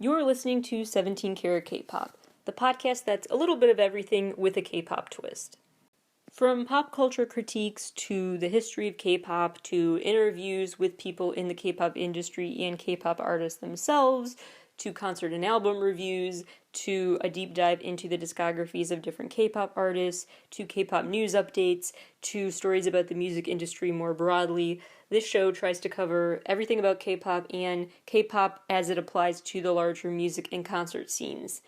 You're listening to 17 Carat K-Pop, the podcast that's a little bit of everything with a K-pop twist. From pop culture critiques to the history of K-pop to interviews with people in the K-pop industry and K-pop artists themselves, to concert and album reviews, to a deep dive into the discographies of different K-pop artists, to K-pop news updates, to stories about the music industry more broadly. This show tries to cover everything about K-pop and K-pop as it applies to the larger music and concert scenes.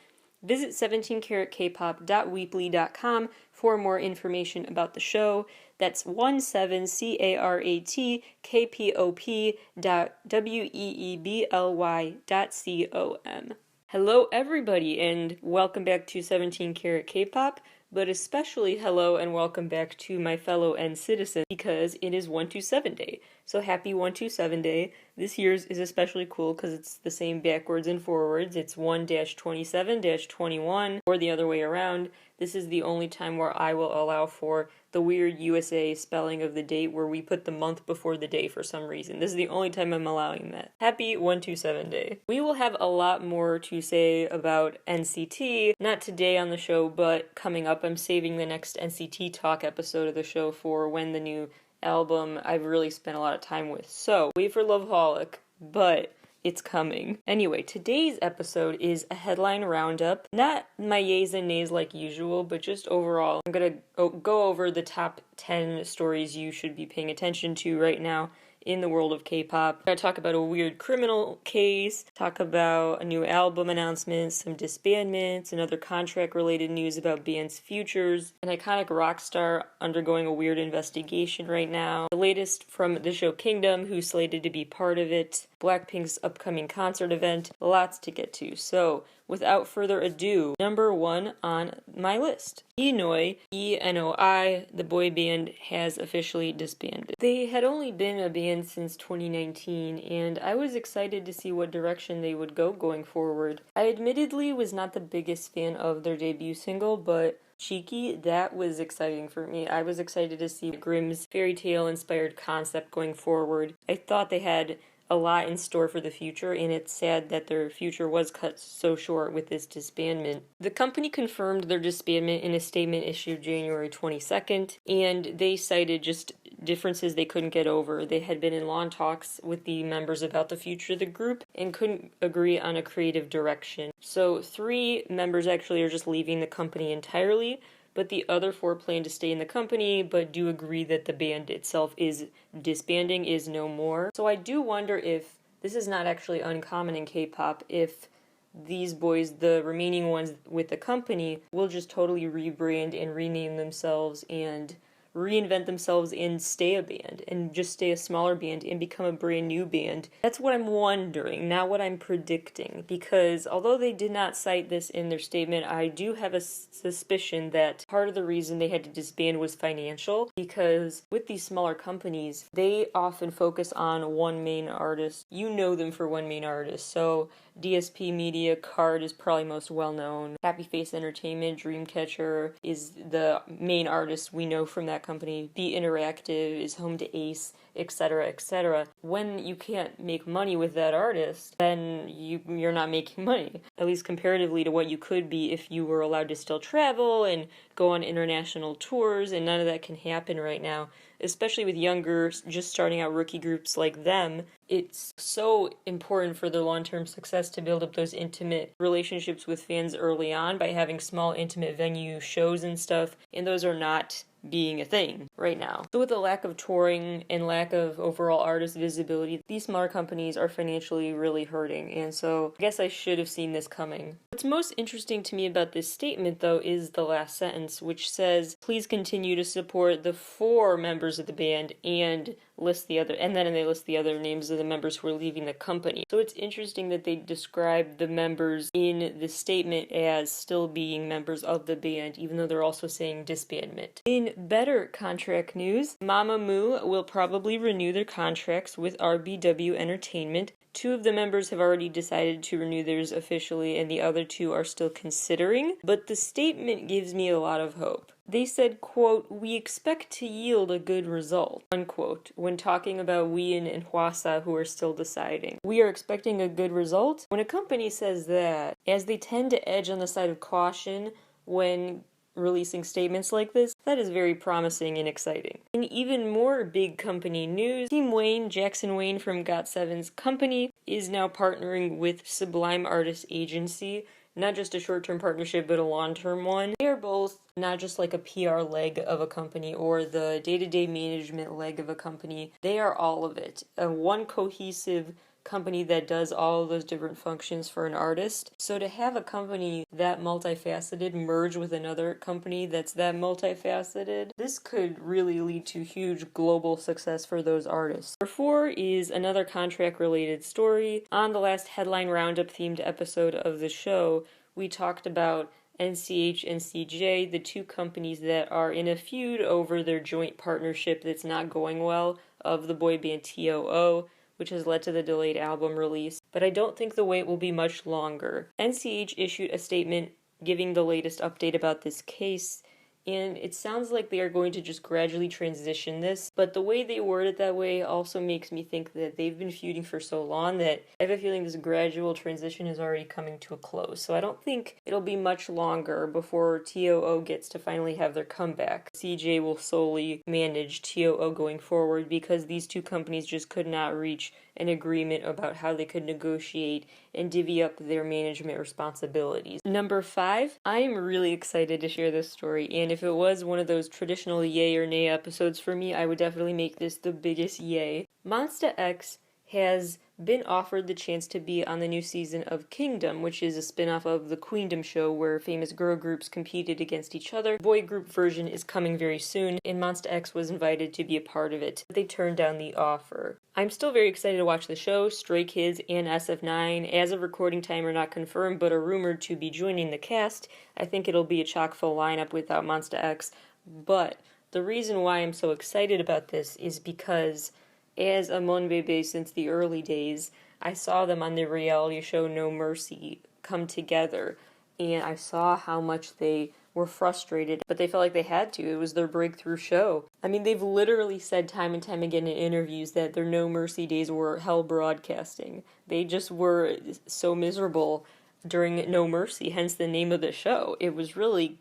Visit 17caratkpop.weebly.com for more information about the show. That's 17caratkpop.weebly.com. Hello everybody and welcome back to 17 Carat K-Pop, but especially hello and welcome back to my fellow N-citizen because it is 127 Day. So happy 127 Day. This year's is especially cool because it's the same backwards and forwards. It's 1-27-21 or the other way around. This is the only time where I will allow for the weird USA spelling of the date where we put the month before the day for some reason. This is the only time I'm allowing that. Happy 127 Day. We will have a lot more to say about NCT, not today on the show, but coming up. I'm saving the next NCT Talk episode of the show for when the new album I've really spent a lot of time with. So, wait for Loveholic, but it's coming. Anyway, today's episode is a headline roundup. Not my yays and nays like usual, but just overall. I'm gonna go over the top 10 stories you should be paying attention to right now in the world of K-pop. I'm gonna talk about a weird criminal case, talk about a new album announcement, some disbandments, and other contract-related news about bands' futures, an iconic rock star undergoing a weird investigation right now, the latest from the show Kingdom, who's slated to be part of it, Blackpink's upcoming concert event, lots to get to. So, without further ado, number 1 on my list. Enoi, E-N-O-I, the boy band, has officially disbanded. They had only been a band since 2019, and I was excited to see what direction they would go going forward. I admittedly was not the biggest fan of their debut single, but Cheeky, that was exciting for me. I was excited to see Grimm's fairy tale inspired concept going forward. I thought they had a lot in store for the future, and it's sad that their future was cut so short with this disbandment. The company confirmed their disbandment in a statement issued January 22nd, and they cited just differences they couldn't get over. They had been in long talks with the members about the future of the group and couldn't agree on a creative direction. So 3 members actually are just leaving the company entirely, but the other 4 plan to stay in the company, but do agree that the band itself is disbanding, is no more. So I do wonder if this is not actually uncommon in K-pop, if these boys, the remaining ones with the company, will just totally rebrand and rename themselves and reinvent themselves and stay a band, and just stay a smaller band and become a brand new band. That's what I'm wondering, not what I'm predicting, because although they did not cite this in their statement, I do have a suspicion that part of the reason they had to disband was financial, because with these smaller companies, they often focus on one main artist. You know them for one main artist, so DSP Media, Card is probably most well-known. Happy Face Entertainment, Dreamcatcher is the main artist we know from that company. Be Interactive is home to Ace, etc., etc. When you can't make money with that artist, then you're not making money, at least comparatively to what you could be if you were allowed to still travel and go on international tours, and none of that can happen right now. Especially with younger, just starting out rookie groups like them, it's so important for their long-term success to build up those intimate relationships with fans early on by having small, intimate venue shows and stuff, and those are not being a thing right now. So with the lack of touring and lack of overall artist visibility, these smaller companies are financially really hurting, and so I guess I should have seen this coming. What's most interesting to me about this statement, though, is the last sentence, which says, please continue to support the 4 members of the band and list the other, and then they list the other names of the members who are leaving the company. So it's interesting that they describe the members in the statement as still being members of the band, even though they're also saying disbandment. In better contract news, Mamamoo will probably renew their contracts with RBW Entertainment. 2 of the members have already decided to renew theirs officially, and the other 2 are still considering, but the statement gives me a lot of hope. They said, quote, "We expect to yield a good result," unquote, when talking about Wheein and Hwasa, who are still deciding. We are expecting a good result? When a company says that, as they tend to edge on the side of caution when releasing statements like this, that is very promising and exciting. In even more big company news, Team Wayne, Jackson Wayne from GOT7's company, is now partnering with Sublime Artist Agency. Not just a short-term partnership, but a long-term one. They are both not just like a PR leg of a company or the day-to-day management leg of a company. They are all of it. One cohesive company that does all of those different functions for an artist. So to have a company that multifaceted merge with another company that's that multifaceted, this could really lead to huge global success for those artists. Number 4 is another contract-related story. On the last headline roundup themed episode of the show, we talked about NCH and CJ, the two companies that are in a feud over their joint partnership that's not going well of the boy band TOO, which has led to the delayed album release, but I don't think the wait will be much longer. NCH issued a statement giving the latest update about this case, and it sounds like they are going to just gradually transition this, but the way they word it that way also makes me think that they've been feuding for so long that I have a feeling this gradual transition is already coming to a close. So I don't think it'll be much longer before TOO gets to finally have their comeback. CJ will solely manage TOO going forward because these two companies just could not reach an agreement about how they could negotiate and divvy up their management responsibilities. Number 5, I am really excited to share this story, and if it was one of those traditional yay or nay episodes for me, I would definitely make this the biggest yay. Monsta X has been offered the chance to be on the new season of Kingdom, which is a spin-off of the Queendom show where famous girl groups competed against each other. The boy group version is coming very soon, and Monsta X was invited to be a part of it. They turned down the offer. I'm still very excited to watch the show. Stray Kids and SF9, as of recording time, are not confirmed, but are rumored to be joining the cast. I think it'll be a chock-full lineup without Monsta X, but the reason why I'm so excited about this is because as a Monbebe since the early days, I saw them on the reality show No Mercy come together, and I saw how much they were frustrated, but they felt like they had to. It was their breakthrough show. I mean, they've literally said time and time again in interviews that their No Mercy days were hell broadcasting. They just were so miserable during No Mercy, hence the name of the show. It was really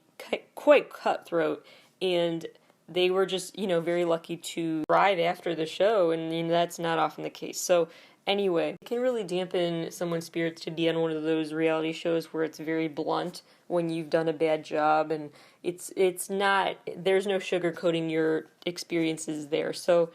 quite cutthroat, and they were just, very lucky to thrive after the show, and that's not often the case. So anyway, it can really dampen someone's spirits to be on one of those reality shows where it's very blunt when you've done a bad job, and it's not, there's no sugarcoating your experiences there. So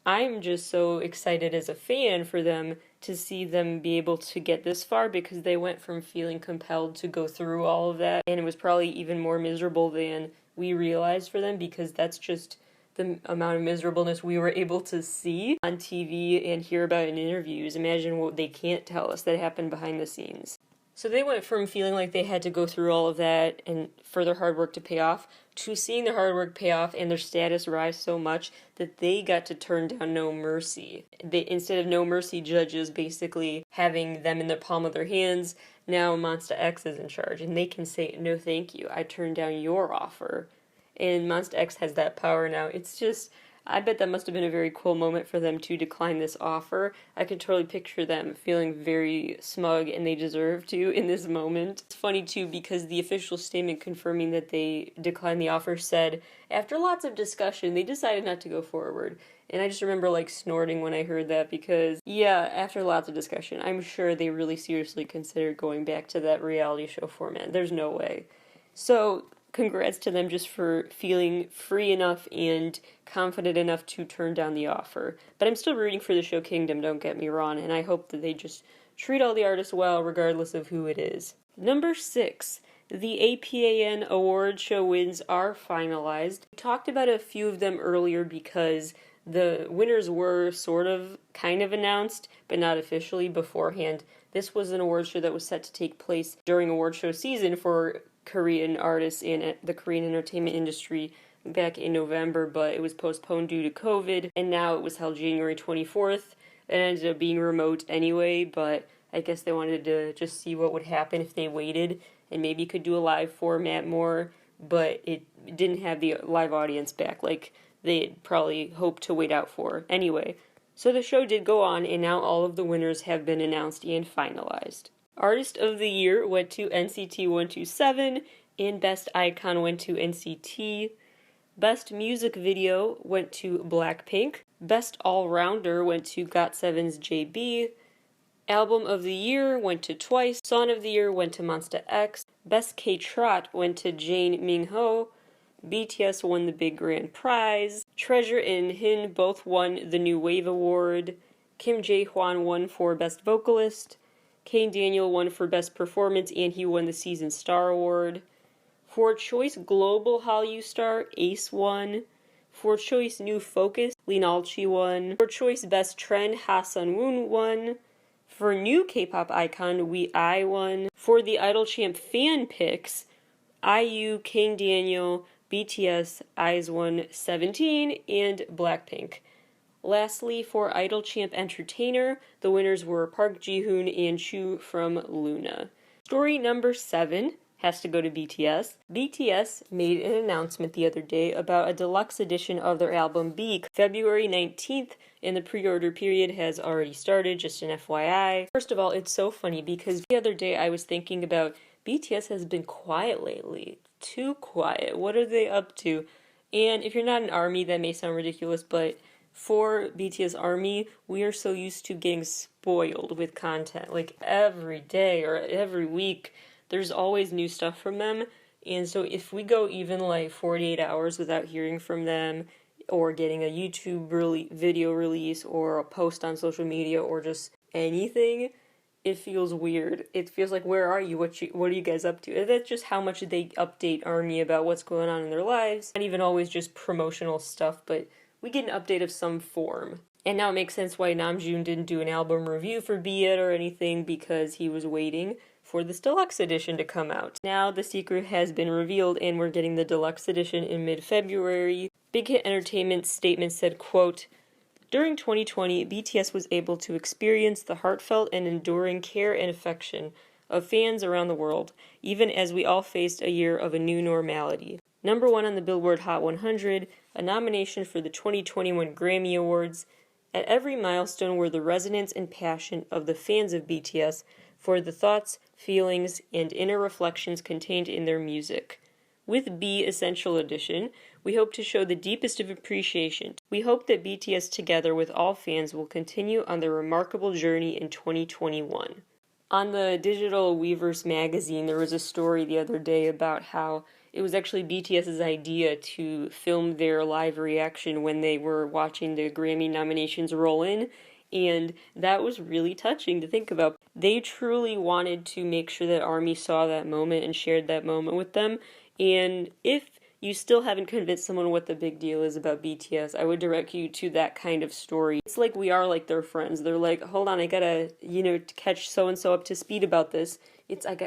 I'm just so excited as a fan for them to see them be able to get this far, because they went from feeling compelled to go through all of that, and it was probably even more miserable than we realized for them, because that's just the amount of miserableness we were able to see on TV and hear about in interviews. Imagine what they can't tell us that happened behind the scenes. So they went from feeling like they had to go through all of that and for their hard work to pay off, to seeing their hard work pay off and their status rise so much that they got to turn down No Mercy. Instead of No Mercy judges basically having them in the palm of their hands, now Monsta X is in charge, and they can say, no thank you, I turned down your offer. And Monsta X has that power now. It's just, I bet that must have been a very cool moment for them to decline this offer. I could totally picture them feeling very smug, and they deserve to in this moment. It's funny too, because the official statement confirming that they declined the offer said, after lots of discussion, they decided not to go forward. And I just remember snorting when I heard that, because yeah, after lots of discussion, I'm sure they really seriously considered going back to that reality show format. There's no way. So congrats to them just for feeling free enough and confident enough to turn down the offer. But I'm still rooting for the show Kingdom, don't get me wrong, and I hope that they just treat all the artists well regardless of who it is. Number 6. The APAN award show wins are finalized. We talked about a few of them earlier because the winners were kind of announced, but not officially beforehand. This was an award show that was set to take place during award show season for Korean artists in the Korean entertainment industry back in November, but it was postponed due to COVID, and now it was held January 24th. It ended up being remote anyway, but I guess they wanted to just see what would happen if they waited and maybe could do a live format more but it didn't have the live audience back like they had probably hoped to wait out for. Anyway, so the show did go on, and now all of the winners have been announced and finalized. Artist of the Year went to NCT 127, and Best Icon went to NCT. Best Music Video went to Blackpink. Best All-Rounder went to GOT7's JB. Album of the Year went to Twice. Song of the Year went to Monsta X. Best K-Trot went to Jane Minho. BTS won the Big Grand Prize. Treasure and Hin both won the New Wave Award. Kim Jae-hwan won for Best Vocalist. Kane Daniel won for Best Performance, and he won the Season Star Award. For Choice Global Hallyu Star, Ace won. For Choice New Focus, Lin Alchi won. For Choice Best Trend, Ha Sun-woon won. For New K-Pop Icon, I won. For the Idol Champ Fan Picks, IU, Kane Daniel, BTS, IZ*ONE, 17, and Blackpink. Lastly, for Idol Champ Entertainer, the winners were Park Ji-hoon and Chu from Luna. Story number 7 has to go to BTS. BTS made an announcement the other day about a deluxe edition of their album Be, February 19th, and the pre-order period has already started, just an FYI. First of all, it's so funny because the other day I was thinking about BTS has been quiet lately. Too quiet. What are they up to? And if you're not an ARMY, that may sound ridiculous, but for BTS ARMY, we are so used to getting spoiled with content. Like every day or every week, there's always new stuff from them. And so if we go even like 48 hours without hearing from them, or getting a YouTube video release, or a post on social media, or just anything, it feels weird. It feels like, where are you? What are you guys up to? And that's just how much they update ARMY about what's going on in their lives. Not even always just promotional stuff, but we get an update of some form. And now it makes sense why Namjoon didn't do an album review for Be It or anything, because he was waiting for this deluxe edition to come out. Now the secret has been revealed, and we're getting the deluxe edition in mid-February. Big Hit Entertainment's statement said, quote, "During 2020, BTS was able to experience the heartfelt and enduring care and affection of fans around the world, even as we all faced a year of a new normality. Number 1 on the Billboard Hot 100, a nomination for the 2021 Grammy Awards. At every milestone were the resonance and passion of the fans of BTS for the thoughts, feelings, and inner reflections contained in their music. With B Essential Edition, we hope to show the deepest of appreciation. We hope that BTS, together with all fans, will continue on their remarkable journey in 2021. On the digital Weverse magazine, there was a story the other day about how it was actually BTS's idea to film their live reaction when they were watching the Grammy nominations roll in, and that was really touching to think about. They truly wanted to make sure that ARMY saw that moment and shared that moment with them, and if you still haven't convinced someone what the big deal is about BTS, I would direct you to that kind of story. It's like we are like their friends. They're like, hold on, I gotta, catch so-and-so up to speed about this.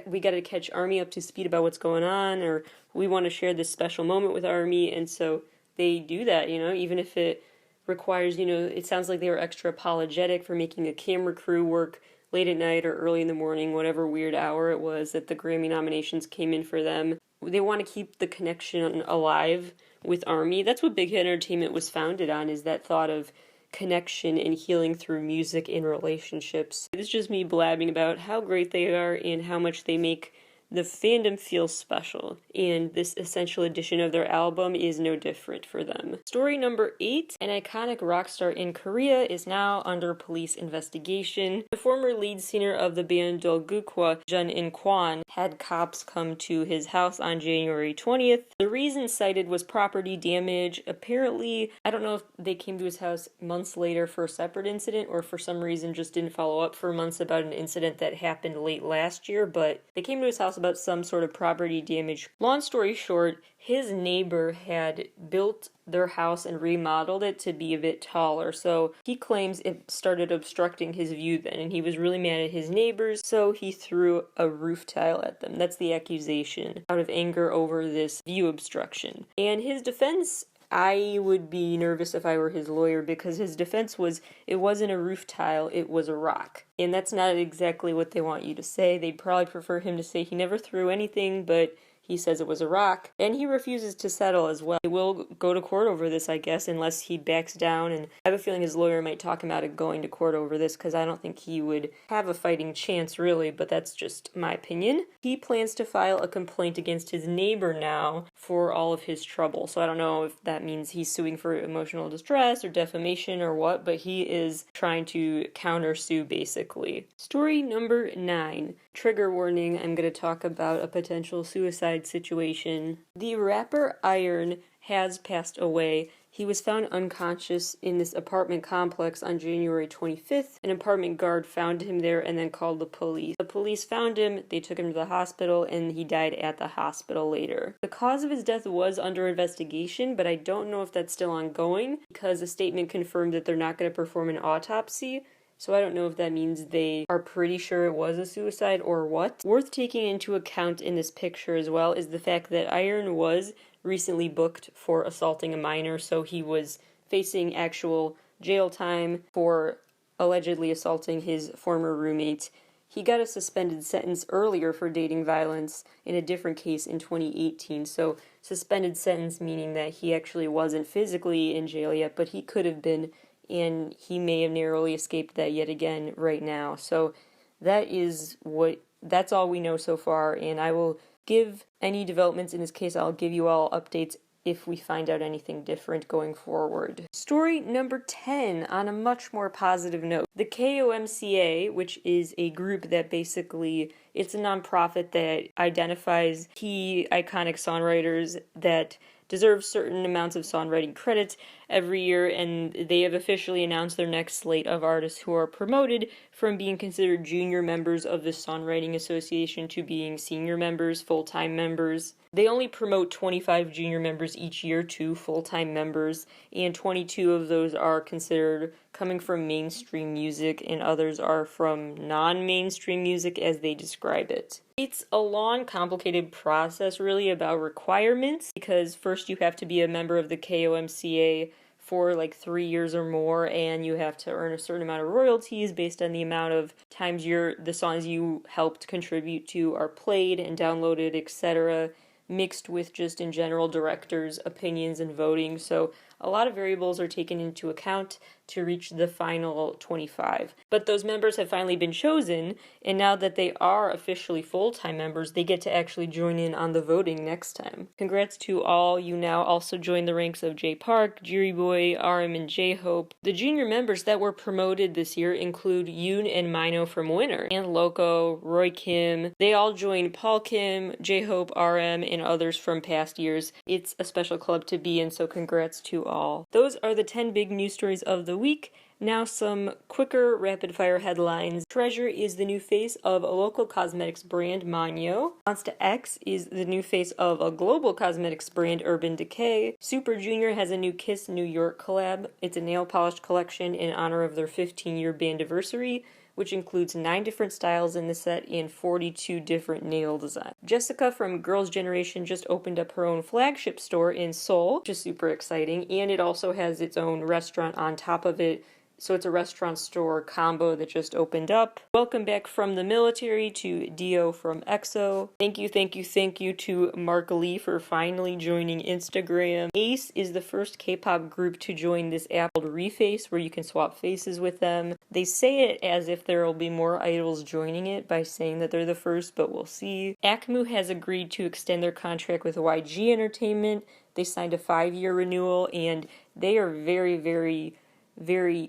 We gotta catch ARMY up to speed about what's going on, or we want to share this special moment with ARMY, and so they do that, even if it requires, it sounds like they were extra apologetic for making a camera crew work late at night or early in the morning, whatever weird hour it was that the Grammy nominations came in for them. They want to keep the connection alive with ARMY. That's what Big Hit Entertainment was founded on, is that thought of connection and healing through music and relationships. It's just me blabbing about how great they are and how much they make the fandom feel special, and this essential edition of their album is no different for them. Story number 8, an iconic rock star in Korea is now under police investigation. The former lead singer of the band Dolgukwa, Jun In-kwon, had cops come to his house on January 20th. The reason cited was property damage. Apparently, I don't know if they came to his house months later for a separate incident, or for some reason just didn't follow up for months about an incident that happened late last year, but they came to his house about some sort of property damage. Long story short, his neighbor had built their house and remodeled it to be a bit taller, so he claims it started obstructing his view then, and he was really mad at his neighbors, so he threw a roof tile at them. That's the accusation, out of anger over this view obstruction. And his defense, I would be nervous if I were his lawyer, because his defense was, it wasn't a roof tile, it was a rock. And that's not exactly what they want you to say. They'd probably prefer him to say he never threw anything, but He says it was a rock, and he refuses to settle as well. He will go to court over this, I guess, unless he backs down, and I have a feeling his lawyer might talk him out of going to court over this, because I don't think he would have a fighting chance, really, but that's just my opinion. He plans to file a complaint against his neighbor now for all of his trouble, so I don't know if that means he's suing for emotional distress or defamation or what, but he is trying to counter-sue, basically. Story number 9. Trigger warning, I'm going to talk about a potential suicide situation. The rapper Iron has passed away. He was found unconscious in this apartment complex on January 25th. An apartment guard found him there and then called the police. The police found him, they took him to the hospital, and he died at the hospital later. The cause of his death was under investigation, but I don't know if that's still ongoing because a statement confirmed that they're not going to perform an autopsy. So I don't know if that means they are pretty sure it was a suicide or what. Worth taking into account in this picture as well is the fact that Iron was recently booked for assaulting a minor, so he was facing actual jail time for allegedly assaulting his former roommate. He got a suspended sentence earlier for dating violence in a different case in 2018, so suspended sentence meaning that he actually wasn't physically in jail yet, but he could have been, and he may have narrowly escaped that yet again right now. So that's all we know so far, and I will give any developments in this case, I'll give you all updates if we find out anything different going forward. Story number 10, on a much more positive note. The KOMCA, which is a group that basically, it's a nonprofit that identifies key iconic songwriters that deserve certain amounts of songwriting credit every year, and they have officially announced their next slate of artists who are promoted from being considered junior members of the Songwriting Association to being senior members, full-time members. They only promote 25 junior members each year to full-time members, and 22 of those are considered coming from mainstream music, and others are from non-mainstream music as they describe it. It's a long, complicated process, really, about requirements, because first you have to be a member of the KOMCA for like 3 years or more, and you have to earn a certain amount of royalties based on the amount of times the songs you helped contribute to are played and downloaded, etc., mixed with just in general directors' opinions and voting. So a lot of variables are taken into account to reach the final 25. But those members have finally been chosen, and now that they are officially full-time members, they get to actually join in on the voting next time. Congrats to all. You now also join the ranks of Jay Park, Jiri Boy, RM, and J-Hope. The junior members that were promoted this year include Yoon and Mino from Winner, and Loco, Roy Kim. They all joined Paul Kim, J-Hope, RM, and others from past years. It's a special club to be in, so congrats to all. Those are the 10 big news stories of the week. Now some quicker rapid-fire headlines. Treasure is the new face of a local cosmetics brand, Manyo. Monsta X is the new face of a global cosmetics brand, Urban Decay. Super Junior has a new Kiss New York collab. It's a nail polish collection in honor of their 15-year bandiversary, which includes 9 different styles in the set and 42 different nail designs. Jessica from Girls' Generation just opened up her own flagship store in Seoul, which is super exciting, and it also has its own restaurant on top of it. So it's a restaurant store combo that just opened up. Welcome back from the military to Dio from EXO. Thank you to Mark Lee for finally joining Instagram. Ace is the first K-pop group to join this app called Reface, where you can swap faces with them. They say it as if there will be more idols joining it by saying that they're the first, but we'll see. ACMU has agreed to extend their contract with YG Entertainment. They signed a 5-year renewal, and they are very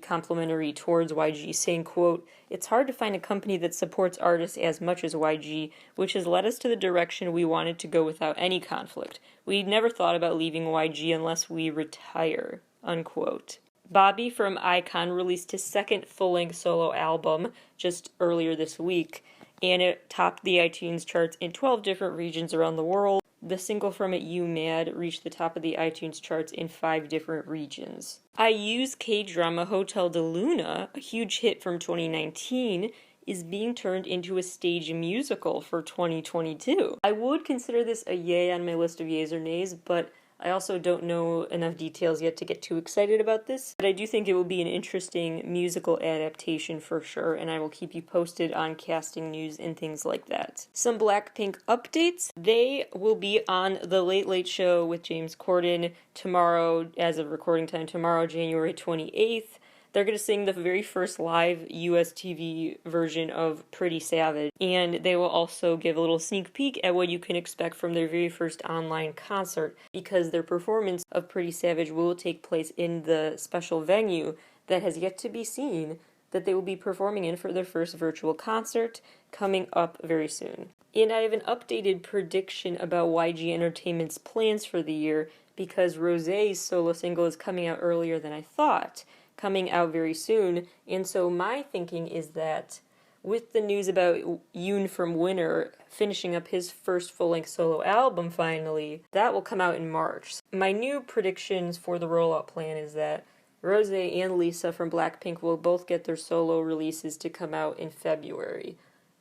complimentary towards YG, saying, quote, "It's hard to find a company that supports artists as much as YG, which has led us to the direction we wanted to go without any conflict. We never thought about leaving YG unless we retire," unquote. Bobby from iKON released his second full-length solo album just earlier this week, and it topped the iTunes charts in 12 different regions around the world. The single from it, You Mad, reached the top of the iTunes charts in 5 different regions. IU's K-drama Hotel de Luna, a huge hit from 2019, is being turned into a stage musical for 2022. I would consider this a yay on my list of yays or nays, but I also don't know enough details yet to get too excited about this, but I do think it will be an interesting musical adaptation for sure, and I will keep you posted on casting news and things like that. Some Blackpink updates. They will be on The Late Late Show with James Corden tomorrow, as of recording time, tomorrow, January 28th. They're going to sing the very first live US TV version of Pretty Savage, and they will also give a little sneak peek at what you can expect from their very first online concert, because their performance of Pretty Savage will take place in the special venue that has yet to be seen that they will be performing in for their first virtual concert coming up very soon. And I have an updated prediction about YG Entertainment's plans for the year, because Rosé's solo single is coming out earlier than I thought, coming out very soon, and so my thinking is that with the news about Yoon from Winner finishing up his first full-length solo album finally, that will come out in March. My new predictions for the rollout plan is that Rosé and Lisa from Blackpink will both get their solo releases to come out in February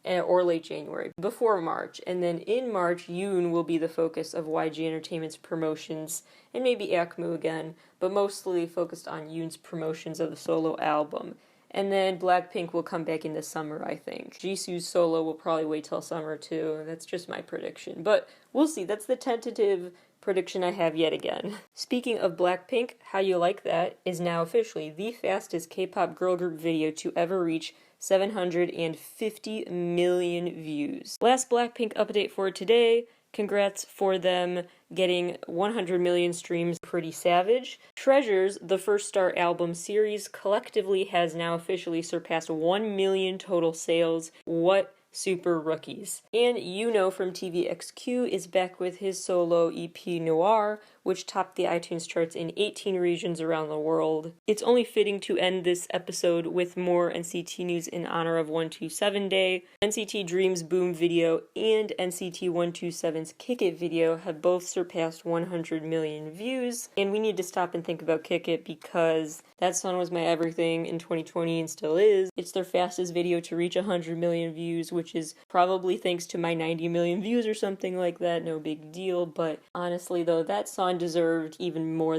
or late January, before March. And then in March, Yoon will be the focus of YG Entertainment's promotions, and maybe Akmu again, but mostly focused on Yoon's promotions of the solo album. And then Blackpink will come back in the summer, I think. Jisoo's solo will probably wait till summer too. That's just my prediction. But we'll see. That's the tentative prediction I have yet again. Speaking of Blackpink, How You Like That is now officially the fastest K-pop girl group video to ever reach 750 million views. Last Blackpink update for today. Congrats for them getting 100 million streams. Pretty Savage. Treasures, the First Star album series, collectively has now officially surpassed 1 million total sales. What super rookies. And Yuno from TVXQ is back with his solo EP Noir, which topped the iTunes charts in 18 regions around the world. It's only fitting to end this episode with more NCT news in honor of 127 Day. NCT Dream's Boom video and NCT 127's Kick It video have both surpassed 100 million views, and we need to stop and think about Kick It because that song was my everything in 2020 and still is. It's their fastest video to reach 100 million views, which is probably thanks to my 90 million views or something like that, no big deal, but honestly though, that song deserved even more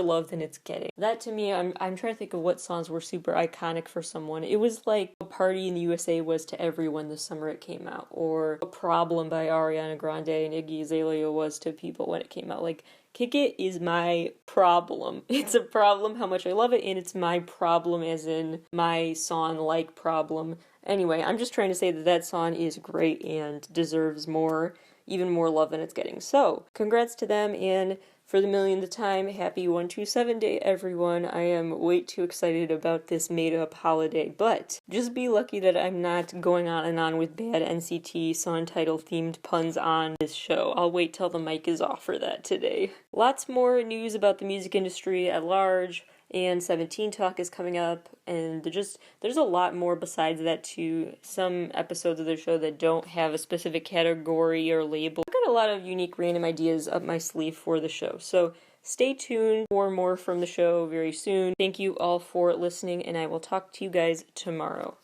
love than it's getting. That to me, I'm trying to think of what songs were super iconic for someone. It was like A Party in the USA was to everyone the summer it came out, or A Problem by Ariana Grande and Iggy Azalea was to people when it came out. Like, Kick It is my problem. It's a problem how much I love it, and it's my problem as in my song-like problem. Anyway, I'm just trying to say that that song is great and deserves even more love than it's getting. So, congrats to them, and for the millionth time, happy 127 Day, everyone. I am way too excited about this made-up holiday, but just be lucky that I'm not going on and on with bad NCT song title-themed puns on this show. I'll wait till the mic is off for that today. Lots more news about the music industry at large, and 17 Talk is coming up, and there's a lot more besides that too. Some episodes of the show that don't have a specific category or label. I've got a lot of unique random ideas up my sleeve for the show, so stay tuned for more from the show very soon. Thank you all for listening, and I will talk to you guys tomorrow.